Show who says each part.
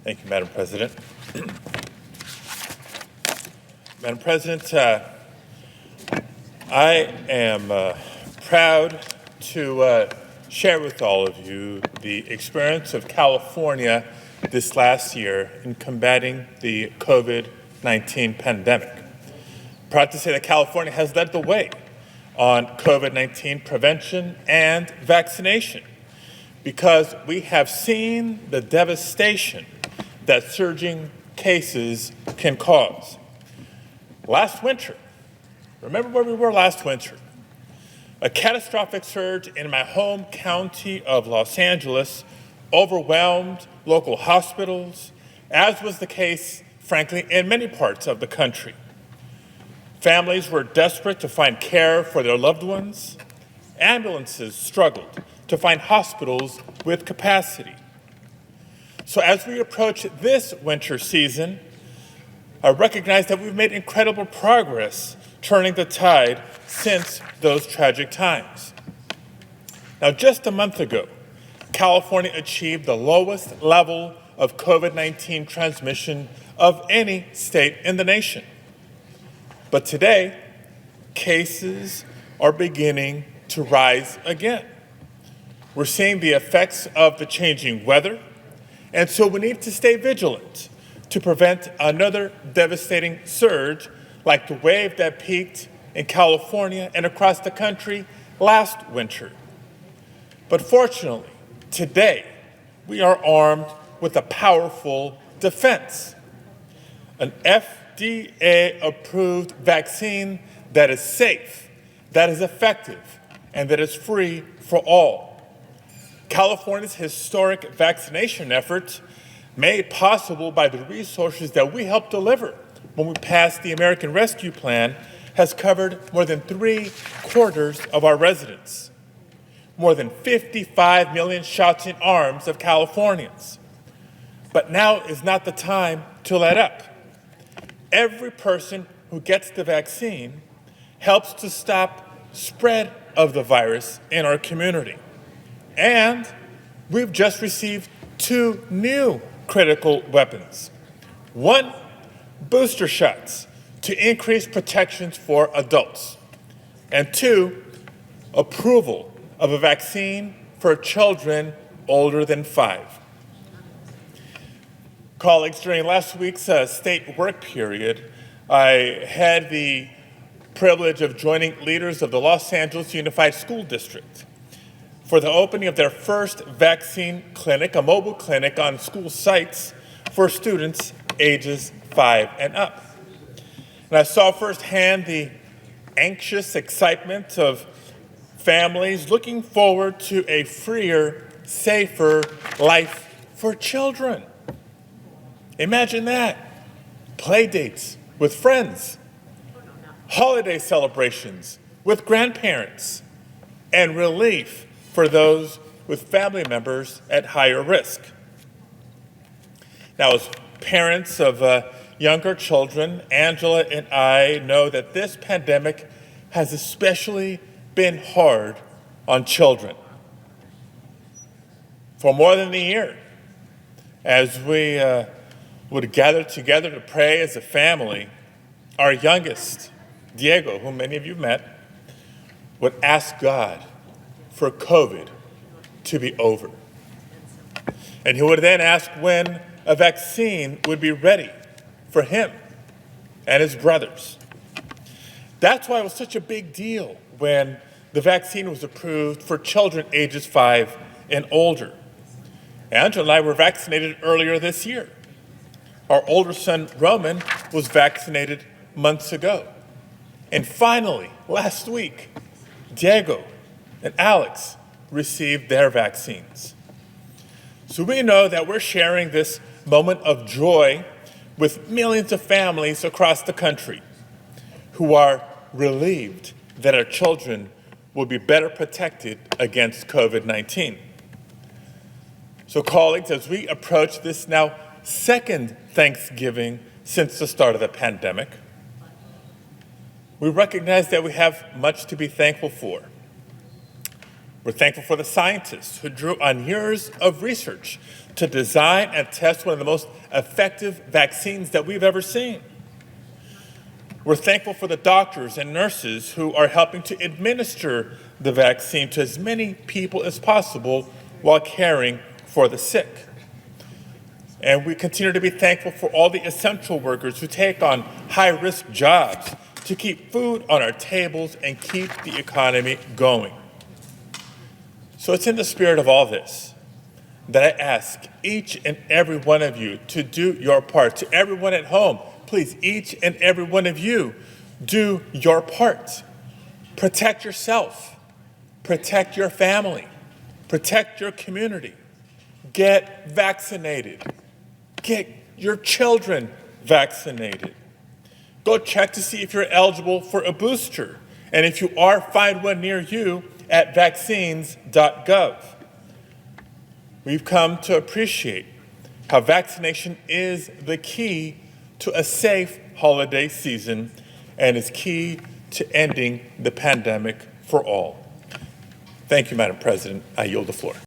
Speaker 1: Thank you, Madam President. Madam President, I am proud to share with all of you the experience of California this last year in combating the COVID-19 pandemic. Proud to say that California has led the way on COVID-19 prevention and vaccination because we have seen the devastation that surging cases can cause. Last winter, remember where we were last winter? A catastrophic surge in my home county of Los Angeles overwhelmed local hospitals, as was the case, frankly, in many parts of the country. Families were desperate to find care for their loved ones. Ambulances struggled to find hospitals with capacity. So as we approach this winter season, I recognize that we've made incredible progress turning the tide since those tragic times. Now, just a month ago, California achieved the lowest level of COVID-19 transmission of any state in the nation. But today, cases are beginning to rise again. We're seeing the effects of the changing weather, and so we need to stay vigilant to prevent another devastating surge like the wave that peaked in California and across the country last winter. But fortunately, today, we are armed with a powerful defense, an FDA-approved vaccine that is safe, that is effective, and that is free for all. California's historic vaccination effort, made possible by the resources that we helped deliver when we passed the American Rescue Plan, has covered more than 3/4 of our residents, more than 55 million shots in arms of Californians. But now is not the time to let up. Every person who gets the vaccine helps to stop spread of the virus in our community. And we've just received 2 new critical weapons. 1, booster shots to increase protections for adults. And 2, approval of a vaccine for children older than 5. Colleagues, during last week's state work period, I had the privilege of joining leaders of the Los Angeles Unified School District for the opening of their first vaccine clinic, a mobile clinic on school sites for students ages 5 and up. And I saw firsthand the anxious excitement of families looking forward to a freer, safer life for children. Imagine that. Play dates with friends, holiday celebrations with grandparents, and relief for those with family members at higher risk. Now, as parents of younger children, Angela and I know that this pandemic has especially been hard on children. For more than a year, as we would gather together to pray as a family, our youngest, Diego, whom many of you met, would ask God for COVID to be over. And he would then ask when a vaccine would be ready for him and his brothers. That's why it was such a big deal when the vaccine was approved for children ages 5 and older. Angela and I were vaccinated earlier this year. Our older son, Roman, was vaccinated months ago. And finally, last week, Diego and Alex received their vaccines. So we know that we're sharing this moment of joy with millions of families across the country who are relieved that our children will be better protected against COVID-19. So colleagues, as we approach this now second Thanksgiving since the start of the pandemic, we recognize that we have much to be thankful for. We're thankful for the scientists who drew on years of research to design and test one of the most effective vaccines that we've ever seen. We're thankful for the doctors and nurses who are helping to administer the vaccine to as many people as possible while caring for the sick. And we continue to be thankful for all the essential workers who take on high-risk jobs to keep food on our tables and keep the economy going. So it's in the spirit of all this that I ask each and every one of you to do your part. To everyone at home, please, each and every one of you, do your part. Protect yourself. Protect your family. Protect your community. Get vaccinated. Get your children vaccinated. Go check to see if you're eligible for a booster. And if you are, find one near you at vaccines.gov. We've come to appreciate how vaccination is the key to a safe holiday season and is key to ending the pandemic for all. Thank you, Madam President. I yield the floor.